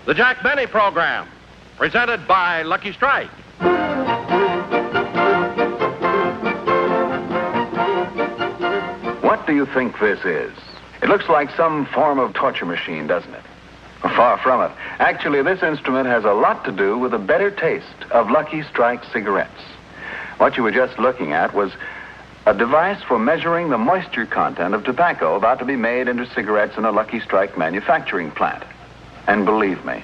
The Jack Benny Program, presented by Lucky Strike. What do you think this is? It looks like some form of torture machine, doesn't it? Far from it. Actually, this instrument has a lot to do with the better taste of Lucky Strike cigarettes. What you were just looking at was a device for measuring the moisture content of tobacco about to be made into cigarettes in a Lucky Strike manufacturing plant. And believe me,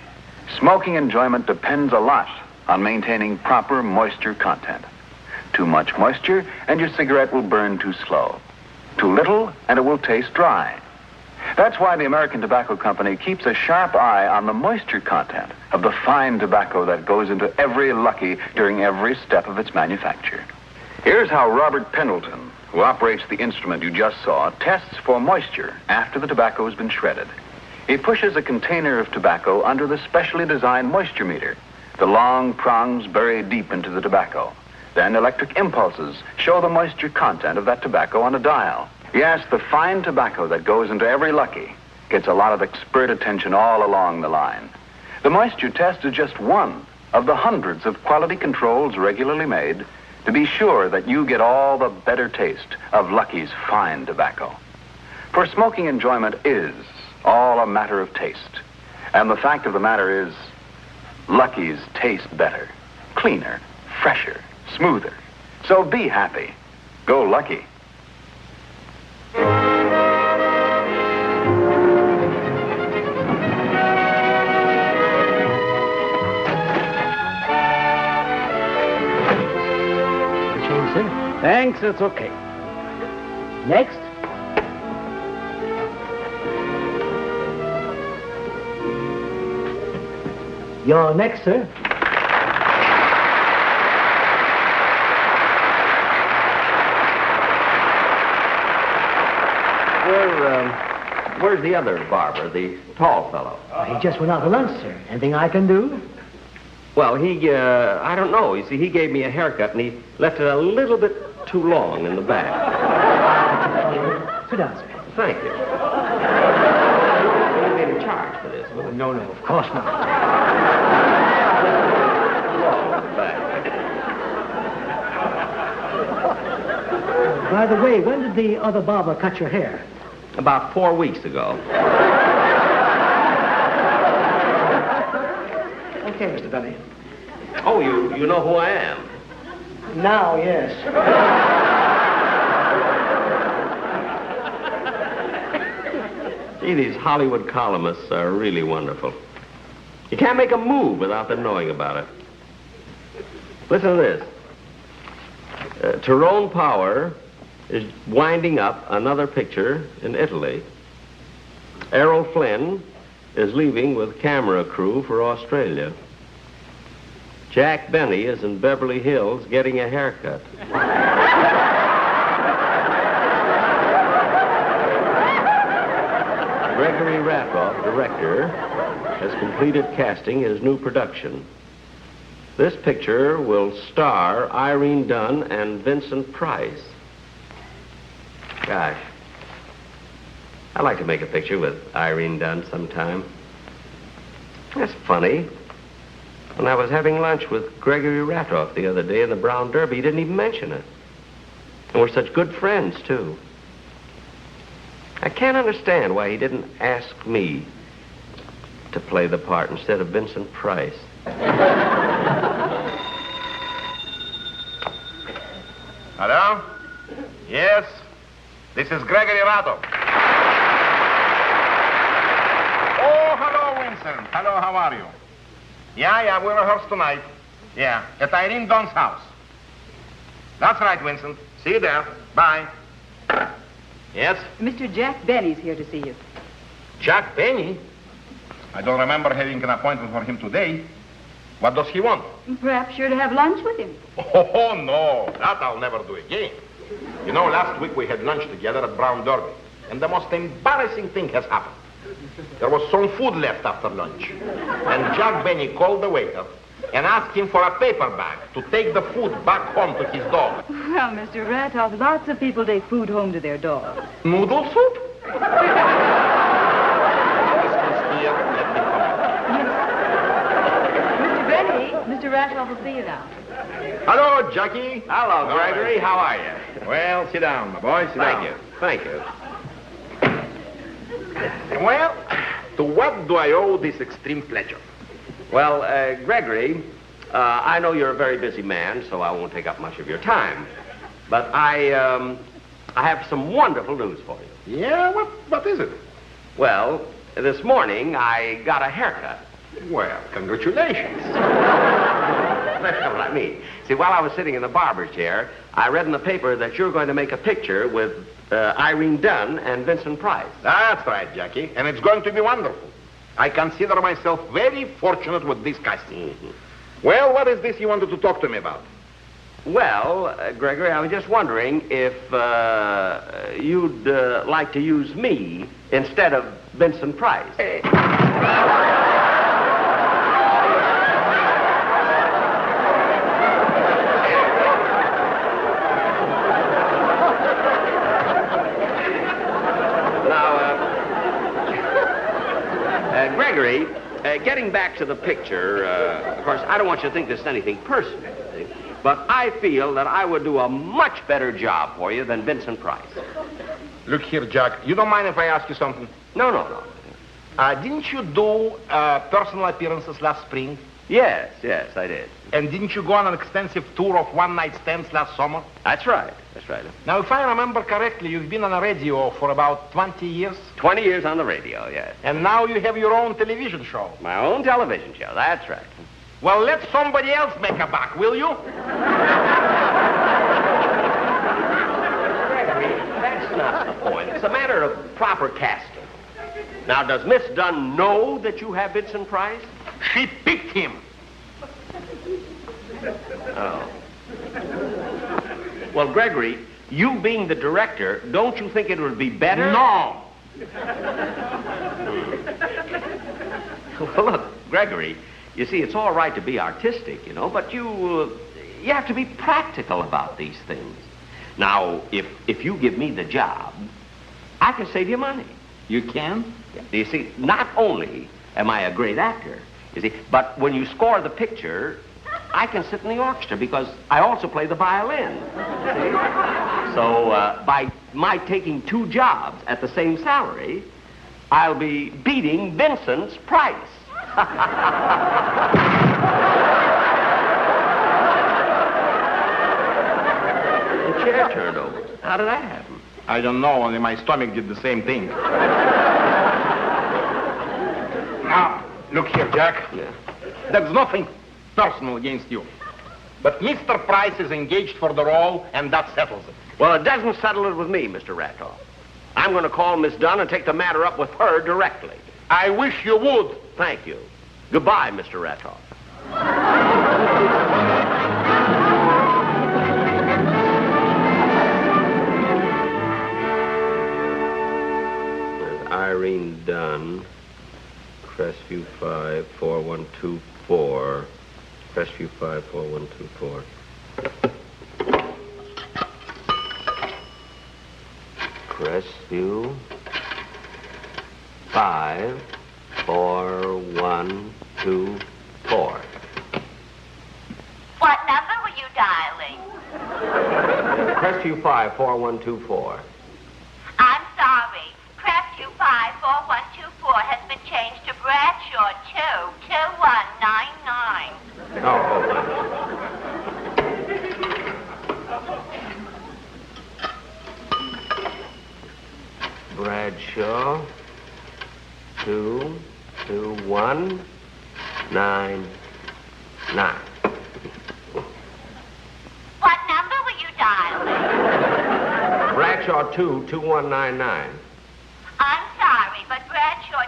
smoking enjoyment depends a lot on maintaining proper moisture content. Too much moisture, and your cigarette will burn too slow. Too little, and it will taste dry. That's why the American Tobacco Company keeps a sharp eye on the moisture content of the fine tobacco that goes into every Lucky during every step of its manufacture. Here's how Robert Pendleton, who operates the instrument you just saw, tests for moisture after the tobacco has been shredded. He pushes a container of tobacco under the specially designed moisture meter, the long prongs buried deep into the tobacco. Then electric impulses show the moisture content of that tobacco on a dial. Yes, the fine tobacco that goes into every Lucky gets a lot of expert attention all along the line. The moisture test is just one of the hundreds of quality controls regularly made to be sure that you get all the better taste of Lucky's fine tobacco. For smoking enjoyment is all a matter of taste. And the fact of the matter is, Lucky's taste better, cleaner, fresher, smoother. So be happy. Go Lucky. Thanks, it's okay. Next. You're next, sir. Where's the other barber, the tall fellow? He just went out to lunch, sir. Anything I can do? Well, I don't know. You see, he gave me a haircut, and he left it a little bit too long in the back. Sit down, sir. Thank you. You made a charge for this, will it? No, of course not. By the way, when did the other barber cut your hair? About 4 weeks ago. Okay, Mr. Dunne. Oh, you know who I am? Now, yes. See, these Hollywood columnists are really wonderful. You can't make a move without them knowing about it. Listen to this. Tyrone Power is winding up another picture in Italy. Errol Flynn is leaving with camera crew for Australia. Jack Benny is in Beverly Hills getting a haircut. Gregory Ratoff, director, has completed casting his new production. This picture will star Irene Dunne and Vincent Price. Gosh, I'd like to make a picture with Irene Dunne sometime. That's funny. When I was having lunch with Gregory Ratoff the other day in the Brown Derby, he didn't even mention it. And we're such good friends, too. I can't understand why he didn't ask me to play the part instead of Vincent Price. Hello? Yes? This is Gregory Ratoff. Oh, hello, Vincent. Hello, how are you? Yeah, we rehearse tonight. Yeah, at Irene Dunne's house. That's right, Vincent. See you there. Bye. Yes? Mr. Jack Benny's here to see you. Jack Benny? I don't remember having an appointment for him today. What does he want? Perhaps you're to have lunch with him. Oh, no. That I'll never do again. You know, last week we had lunch together at Brown Derby, and the most embarrassing thing has happened. There was some food left after lunch, and Jack Benny called the waiter and asked him for a paper bag to take the food back home to his dog. Well, Mr. Ratoff, lots of people take food home to their dogs. Noodle soup? Excuse me, let me come in. Ratoff will see you now. Hello, Jackie. Hello, Gregory. How are you? Well, sit down, my boy. Sit down. Thank you. Well, to what do I owe this extreme pleasure? Well, Gregory, I know you're a very busy man, so I won't take up much of your time. But I have some wonderful news for you. Yeah, what is it? Well, this morning I got a haircut. Well, congratulations. That's not what I mean. See, while I was sitting in the barber chair, I read in the paper that you're going to make a picture with Irene Dunne and Vincent Price. That's right, Jackie, and it's going to be wonderful. I consider myself very fortunate with this casting. Mm-hmm. Well, what is this you wanted to talk to me about? Well, Gregory, I was just wondering if you'd like to use me instead of Vincent Price. Gregory, getting back to the picture, of course, I don't want you to think this is anything personal, but I feel that I would do a much better job for you than Vincent Price. Look here, Jack. You don't mind if I ask you something? No. Didn't you do personal appearances last spring? Yes, I did. And didn't you go on an extensive tour of one-night stands last summer? That's right. Now, if I remember correctly, you've been on the radio for about 20 years? 20 years on the radio, yes. And now you have your own television show? My own television show, that's right. Well, let somebody else make a buck, will you? Gregory, that's not the point. It's a matter of proper casting. Now, does Miss Dunne know that you have Vincent Price? She picked him. Oh. Well, Gregory, you being the director, don't you think it would be better? No. Well, look, Gregory, you see, it's all right to be artistic, but you have to be practical about these things. Now, if you give me the job, I can save you money. You can? Yeah. You see, not only am I a great actor, you see, but when you score the picture, I can sit in the orchestra because I also play the violin. See? So by my taking two jobs at the same salary, I'll be beating Vincent's price. The chair turned over. How did that happen? I don't know, only my stomach did the same thing. Now, look here, Jack. Yeah. There's nothing personal against you. But Mr. Price is engaged for the role, and that settles it. Well, it doesn't settle it with me, Mr. Ratoff. I'm going to call Miss Dunne and take the matter up with her directly. I wish you would. Thank you. Goodbye, Mr. Ratoff. There's Irene Dunne, Crestview 5, 4124. Crestview 5, 4124. Crestview 5, 4124. What number were you dialing? Crestview 5, 4124. I'm sorry. Crestview 5 4124 has been changed to Bradshaw 2 2199. Oh. Bradshaw 22199. What number were you dialing? Bradshaw 22199. I'm sorry, but Bradshaw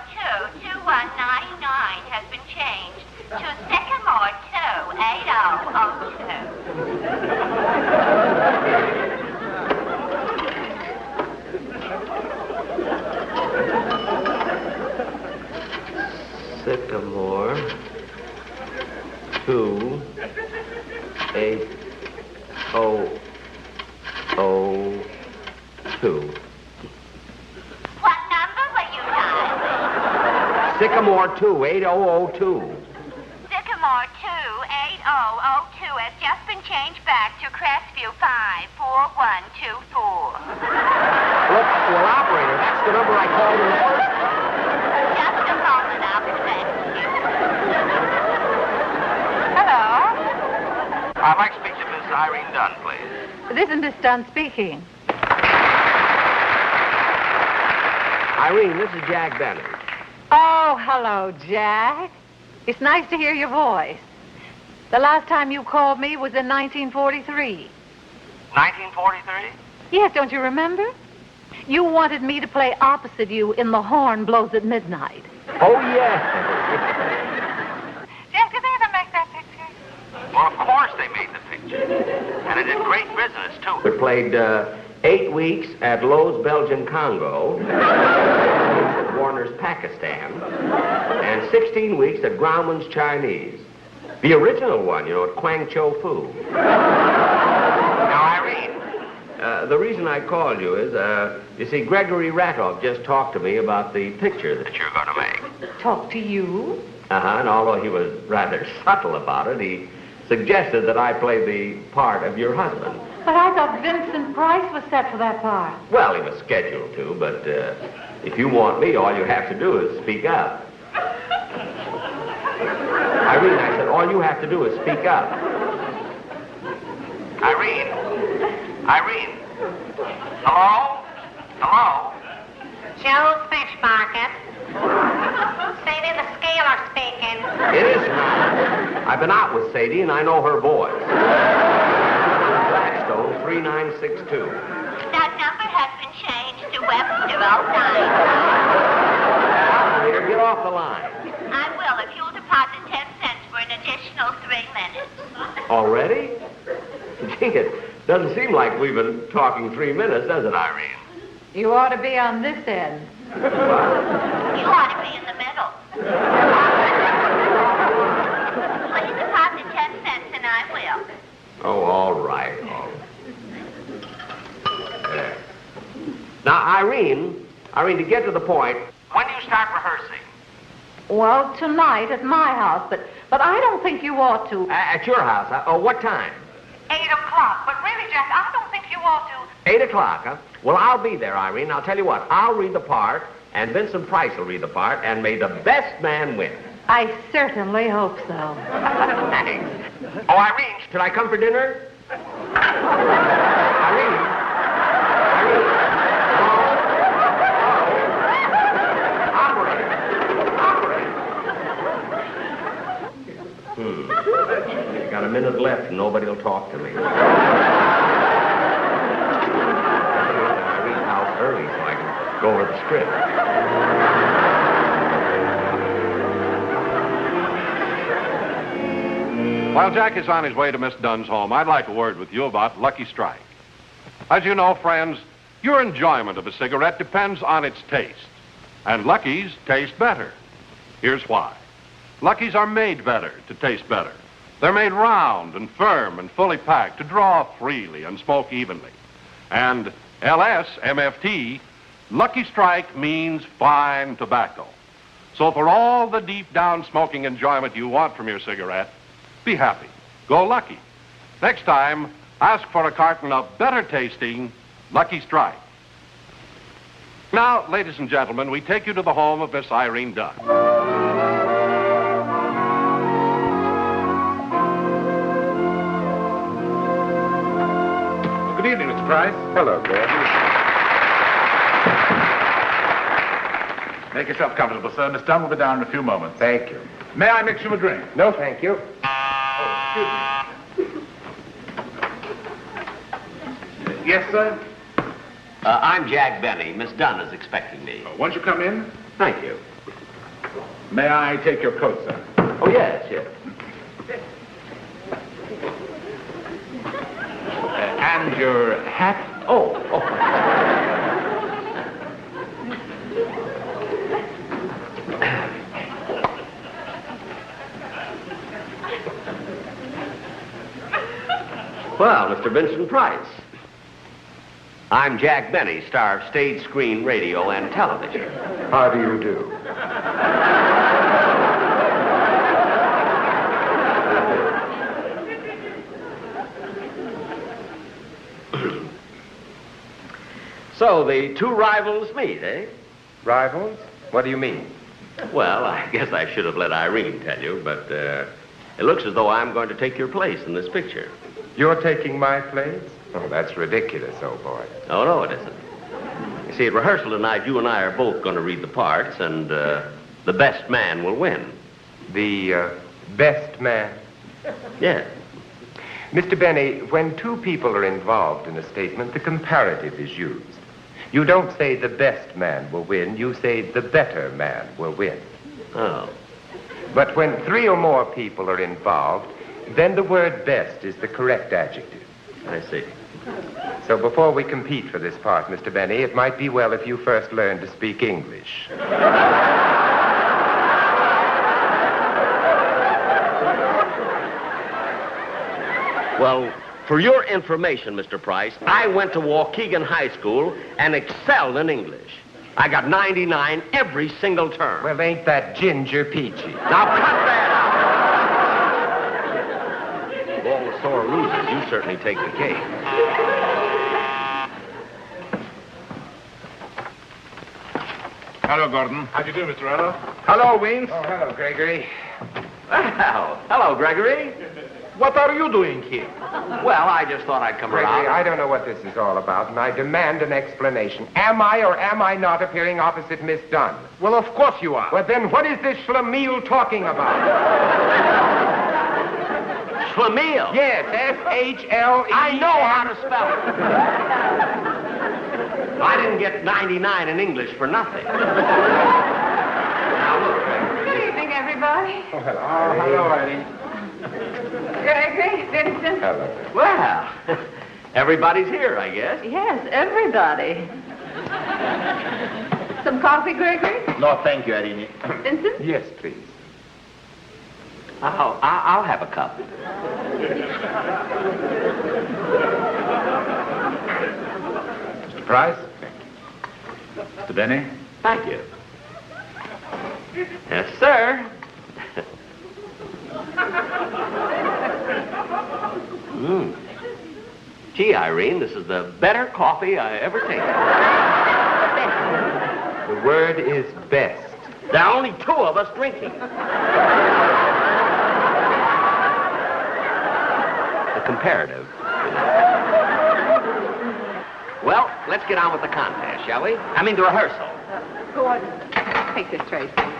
2 2199 has been changed to Sycamore 2 8002. Sycamore 28002. What number were you dialing? Sycamore 28002. Sycamore 2 8002 Westview 54124. Look, well, operator, that's the number I called in the first. Just a moment, I'll connect you. Hello? I'd like to speak to Miss Irene Dunne, please. This is Miss Dunne speaking. Irene, this is Jack Benny. Oh, hello, Jack. It's nice to hear your voice. The last time you called me was in 1943. 1943? Yes, don't you remember? You wanted me to play opposite you in The Horn Blows at Midnight. Oh, yes. Jack, did they ever make that picture? Well, of course they made the picture. And it did great business, too. We played 8 weeks at Lowe's Belgian Congo, 8 weeks at Warner's Pakistan, and 16 weeks at Grauman's Chinese. The original one, you know, at Kwang Cho Fu. Now, Irene, the reason I called you is, you see, Gregory Ratoff just talked to me about the picture that you're going to make. Talk to you? And although he was rather subtle about it, he suggested that I play the part of your husband. But I thought Vincent Price was set for that part. Well, he was scheduled to, but if you want me, all you have to do is speak up. Irene, I said, all you have to do is speak up. Irene? Irene? Hello? Hello? Joe's Fish Market. Sadie the Scaler speaking. It is not. I've been out with Sadie, and I know her voice. Blackstone 3962. That number has been changed to Webster 09. Operator, get off the line. I will if you'll deposit 10 cents for an additional 3 minutes. Already? Gee, it doesn't seem like we've been talking 3 minutes, does it, Irene? You ought to be on this end. You ought to be in the middle. Please deposit 10 cents and I will. Oh, all right. There. Now, Irene, to get to the point, when do you start rehearsing? Well, tonight at my house, but I don't think you ought to. At your house, huh? Oh, what time? 8 o'clock. But really, Jack, I don't think you ought to. 8 o'clock, huh? Well, I'll be there, Irene. I'll tell you what, I'll read the part, and Vincent Price will read the part, and may the best man win. I certainly hope so. Thanks. Oh, Irene, should I come for dinner? Irene? Operator. Got a minute left, and nobody will talk to me. Irene's house early, so I can go over the script. While Jack is on his way to Miss Dunne's home, I'd like a word with you about Lucky Strike. As you know, friends, your enjoyment of a cigarette depends on its taste. And Lucky's taste better. Here's why. Lucky's are made better to taste better. They're made round and firm and fully packed to draw freely and smoke evenly. And LSMFT, Lucky Strike means fine tobacco. So for all the deep down smoking enjoyment you want from your cigarette, be happy. Go Lucky. Next time, ask for a carton of better tasting Lucky Strike. Now, ladies and gentlemen, we take you to the home of Miss Irene Dunne. Good evening, Mr. Price. Hello, Greg. Make yourself comfortable, sir. Miss Dunne will be down in a few moments. Thank you. May I mix you a drink? No, thank you. Yes, sir? I'm Jack Benny. Miss Dunne is expecting me. Won't you come in? Thank you. May I take your coat, sir? Oh, yes, yes. And your hat? Oh. Well, Mr. Vincent Price. I'm Jack Benny, star of stage, screen, radio, and television. How do you do? So the two rivals meet, eh? Rivals? What do you mean? Well, I guess I should have let Irene tell you, but it looks as though I'm going to take your place in this picture. You're taking my place? Oh, that's ridiculous, old boy. Oh, no, it isn't. You see, at rehearsal tonight, you and I are both going to read the parts, and the best man will win. The best man? Yes. Mr. Benny, when two people are involved in a statement, the comparative is used. You don't say the best man will win, you say the better man will win. Oh. But when three or more people are involved, then the word best is the correct adjective. I see. So before we compete for this part, Mr. Benny, it might be well if you first learn to speak English. Well, for your information, Mr. Price, I went to Waukegan High School and excelled in English. I got 99 every single term. Well, ain't that ginger peachy? Now, cut that out! Of all the sore losers, you certainly take the cake. Hello, Gordon. How do you do, Mr. Otto? Hello, Wings. Oh, hello, Gregory. Well, hello, Gregory. What are you doing here? Well, I just thought I'd come Gregory, around. I don't know what this is all about, and I demand an explanation. Am I or am I not appearing opposite Miss Dunne? Well, of course you are. Well, then what is this schlemiel talking about? Schlemiel? Yes, S-H-L-E. I know how to spell it. I didn't get 99 in English for nothing. Good evening, everybody. Oh, hello. Oh, hello, Irene. Gregory, Vincent. Hello. Well, everybody's here, I guess. Yes, everybody. Some coffee, Gregory? No, thank you, Irene. Vincent? Yes, please. I'll have a cup. Mr. Price? Mr. Benny? Thank you. Yes, sir. Gee, Irene, this is the better coffee I ever tasted. The word is best. There are only two of us drinking. The comparative. Well, let's get on with the contest, shall we? I mean, the rehearsal. Go on. Take this tray, please.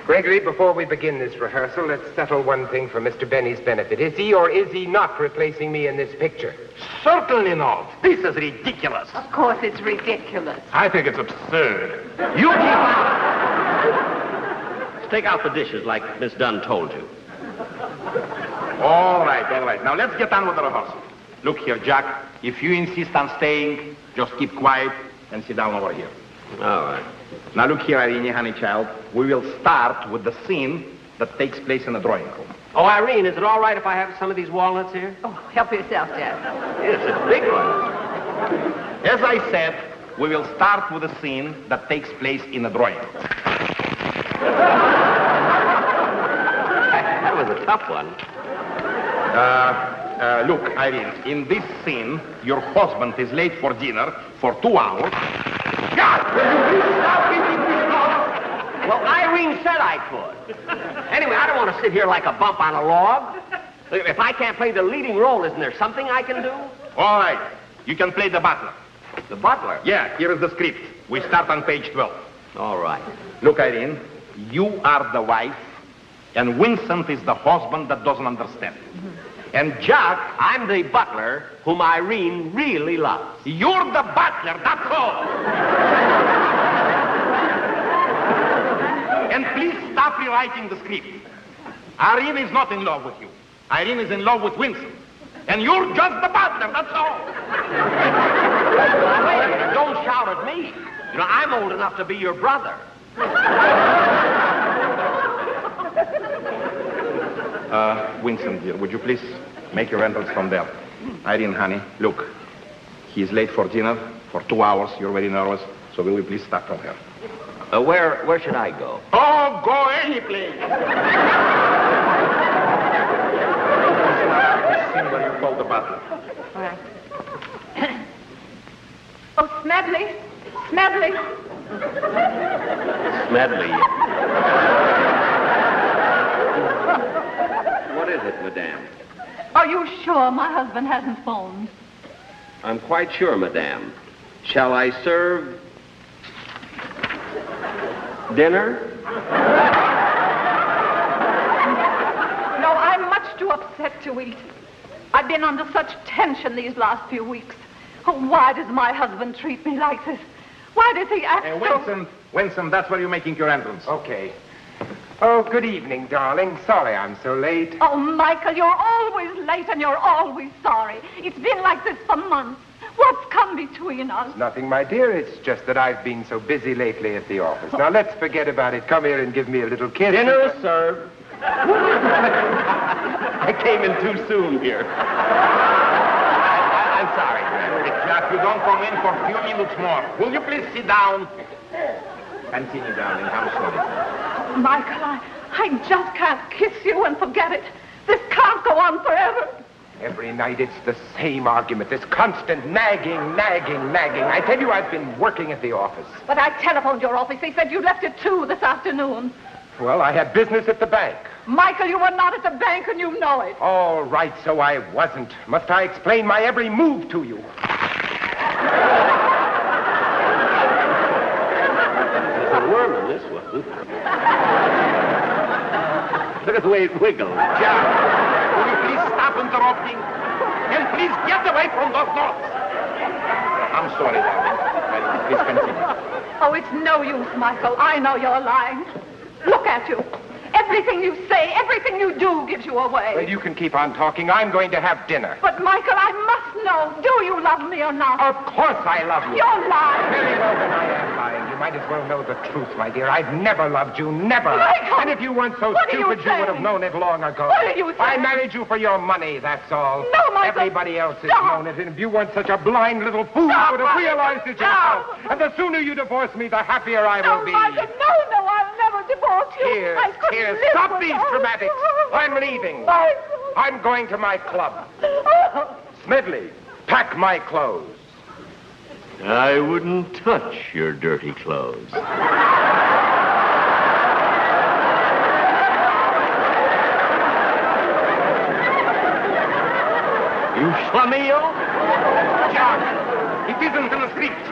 Gregory, before we begin this rehearsal, let's settle one thing for Mr. Benny's benefit. Is he or is he not replacing me in this picture? Certainly not. This is ridiculous. Of course, it's ridiculous. I think it's absurd. You keep out. Let's take out the dishes like Miss Dunne told you. All right, all right. Now, let's get on with the rehearsal. Look here, Jack. If you insist on staying, just keep quiet and sit down over here. All right. Now, look here, Irene, honey child. We will start with the scene that takes place in the drawing room. Oh, Irene, is it all right if I have some of these walnuts here? Oh, help yourself, Jack. Yes, it's a big one. As I said, we will start with a scene that takes place in the drawing room. That was a tough one. Look, Irene, in this scene, your husband is late for dinner for 2 hours. God, will you please stop beating me off? Well, Irene said I could. Anyway, I don't want to sit here like a bump on a log. If I can't play the leading role, isn't there something I can do? All right, you can play the butler. The butler? Yeah, here is the script. We start on page 12. All right. Look, Irene, you are the wife, and Vincent is the husband that doesn't understand. And Jack, I'm the butler whom Irene really loves. you're the butler, that's all. And please stop rewriting the script. Irene is not in love with you. Irene is in love with Vincent. And you're just the butler, that's all. Wait a minute, don't shout at me. You know, I'm old enough to be your brother. Vincent, dear, would you please make your entrance from there? Irene, honey, look. He's late for dinner for 2 hours. You're very nervous. So will you please start from here? Where should I go? Oh, go any place. The scene where you call the butler. All right. Oh, Smedley. Smedley. Smedley. What is it, madame? Are you sure my husband hasn't phoned? I'm quite sure, madame. Shall I serve dinner? No, I'm much too upset to eat. I've been under such tension these last few weeks. Oh, why does my husband treat me like this? Why does he act so... Winsome, that's where you're making your entrance. Okay. Oh, good evening, darling. Sorry I'm so late. Oh, Michael, you're always late and you're always sorry. It's been like this for months. What's come between us? Nothing, my dear. It's just that I've been so busy lately at the office. Now, let's forget about it. Come here and give me a little kiss. Dinner is served. I came in too soon here. I'm sorry. Jack, you don't come in for a few minutes more. Will you please sit down? Continue, darling. I'm sorry. Michael, I just can't kiss you and forget it. This can't go on forever. Every night it's the same argument, this constant nagging. I tell you, I've been working at the office. But I telephoned your office. They said you left at 2 this afternoon. Well, I had business at the bank. Michael, you were not at the bank and you know it. All right, so I wasn't. Must I explain my every move to you? There's a worm in this one. Look at the way it wiggles. Jack, will you please stop interrupting? And please get away from those knots. I'm sorry, darling. Please continue. Oh, it's no use, Michael. I know you're lying. Look at you. Everything you say, everything you do gives you away. Well, you can keep on talking. I'm going to have dinner. But, Michael, I must know. Do you love me or not? Of course I love you. You're lying. Very well, then I am lying. You might as well know the truth, my dear. I've never loved you, never. Michael! And if you weren't so What are you stupid, you would have saying? known it long ago. What are you saying? I married you for your money, that's all. No, Michael. Everybody else has Stop. known it, and if you weren't such a blind little fool, Stop, you would have Michael. realized it Stop. yourself. And the sooner you divorce me, the happier I No, will be. Michael, no, I'll never divorce you. Here, I couldn't here, live stop without these dramatics. I'm leaving. Michael. I'm going to my club. Smedley, pack my clothes. I wouldn't touch your dirty clothes. You schlemiel? Jack, it isn't in the script.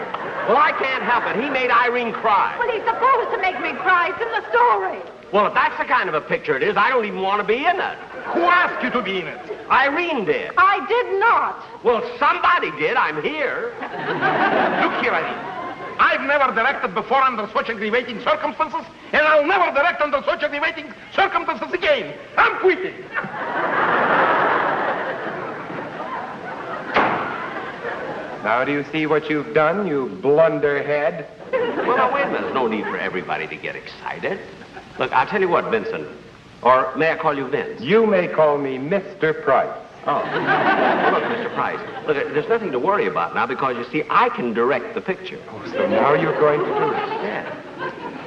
Well, I can't help it. He made Irene cry. Well, he's supposed to make me cry. It's in the story. Well, if that's the kind of a picture it is, I don't even want to be in it. Who asked you to be in it? Irene did. I did not. Well, somebody did. I'm here. Look here, Irene. I've never directed before under such aggravating circumstances, and I'll never direct under such aggravating circumstances again. I'm quitting. Now, do you see what you've done, you blunderhead? Well, now, wait a minute. There's no need for everybody to get excited. Look, I'll tell you what, Vincent. Or may I call you Vince? You may call me Mr. Price. Oh. Well, look, Mr. Price. Look, there's nothing to worry about now because, you see, I can direct the picture. Oh, so now you're going to do it. Yeah.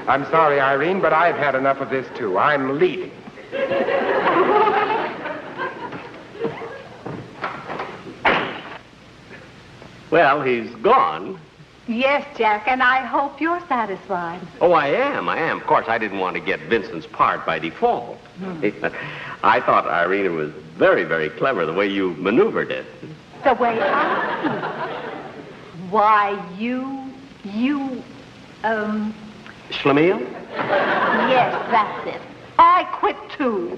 I'm sorry, Irene, but I've had enough of this, too. I'm leaving. Well, he's gone. Yes, Jack, and I hope you're satisfied. Oh, I am. Of course, I didn't want to get Vincent's part by default. I thought Irene was very, very clever the way you maneuvered it. The way I... Why, you... Schlemiel? Yes, that's it. I quit, too.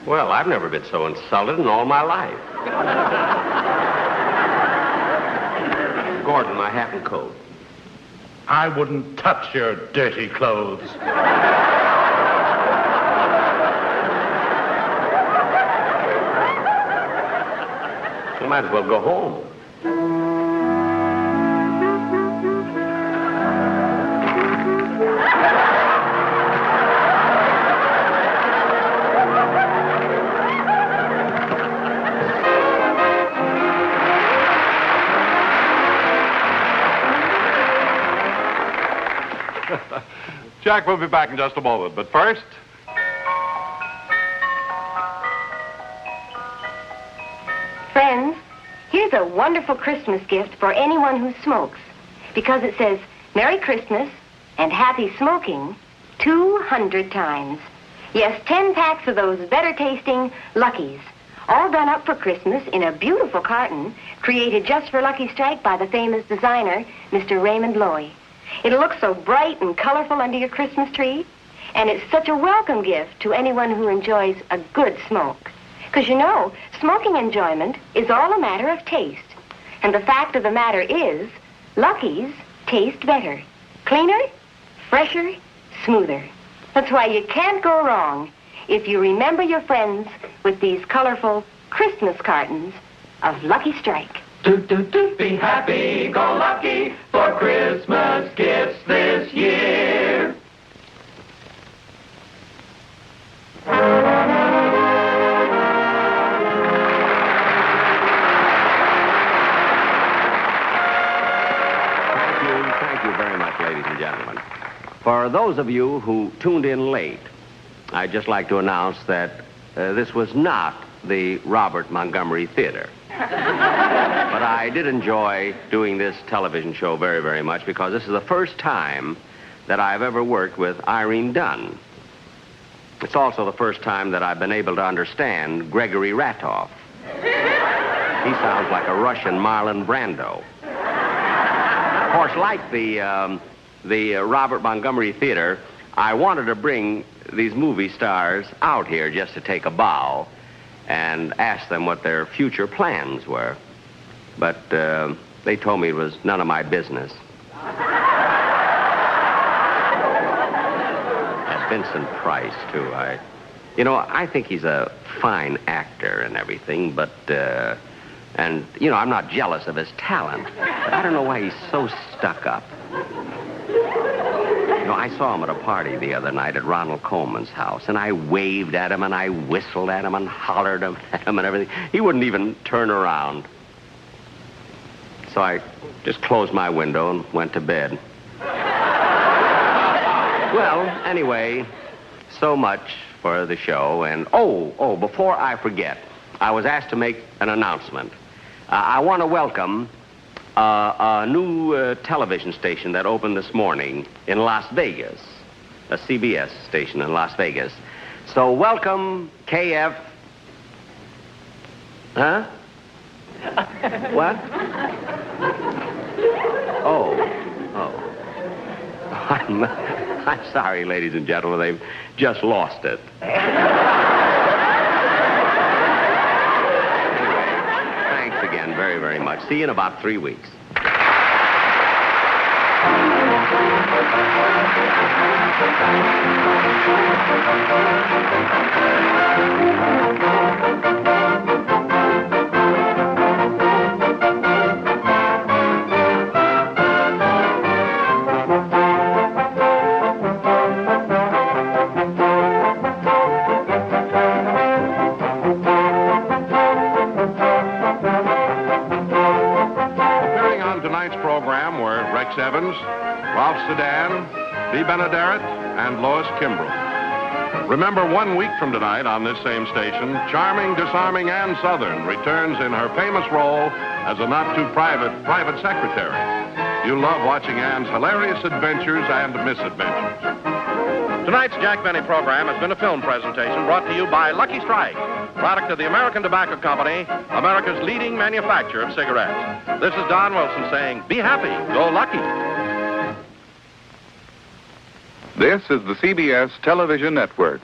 Well, I've never been so insulted in all my life. Gordon, my hat and coat. I wouldn't touch your dirty clothes. You might as well go home. Jack will be back in just a moment, but first... Here's a wonderful Christmas gift for anyone who smokes, because it says, Merry Christmas and Happy Smoking 200 times. Yes, 10 packs of those better-tasting Luckies, all done up for Christmas in a beautiful carton created just for Lucky Strike by the famous designer, Mr. Raymond Loewy. It'll look so bright and colorful under your Christmas tree, and it's such a welcome gift to anyone who enjoys a good smoke. Because, you know, smoking enjoyment is all a matter of taste. And the fact of the matter is, Luckies taste better. Cleaner, fresher, smoother. That's why you can't go wrong if you remember your friends with these colorful Christmas cartons of Lucky Strike. Be happy, go lucky for Christmas gifts this year. Thank you very much, ladies and gentlemen. For those of you who tuned in late, I'd just like to announce that this was not the Robert Montgomery Theater. But I did enjoy doing this television show very, very much because this is the first time that I've ever worked with Irene Dunne. It's also the first time that I've been able to understand Gregory Ratoff. He sounds like a Russian Marlon Brando. Of course, like the Robert Montgomery Theater, I wanted to bring these movie stars out here just to take a bow and ask them what their future plans were. But they told me it was none of my business. Vincent Price, too. I think he's a fine actor and everything, but, I'm not jealous of his talent. But I don't know why he's so stuck up. I saw him at a party the other night at Ronald Coleman's house, and I waved at him, and I whistled at him, and hollered at him and everything. He wouldn't even turn around. So I just closed my window and went to bed. Well, anyway, so much for the show. And, before I forget, I was asked to make an announcement. I want to welcome a new television station that opened this morning in Las Vegas, a CBS station in Las Vegas. So welcome, KF... Huh? What? Oh. I'm sorry, ladies and gentlemen. They've just lost it. Anyway, thanks again very, very much. See you in about 3 weeks. Evans, Ralph Sedan, Dee Benaderet, and Lois Kimbrough. Remember, 1 week from tonight on this same station, charming, disarming Ann Sothern returns in her famous role as a not-too-private secretary. You'll love watching Ann's hilarious adventures and misadventures. Tonight's Jack Benny program has been a film presentation brought to you by Lucky Strike, product of the American Tobacco Company, America's leading manufacturer of cigarettes. This is Don Wilson saying, be happy, go lucky. This is the CBS Television Network.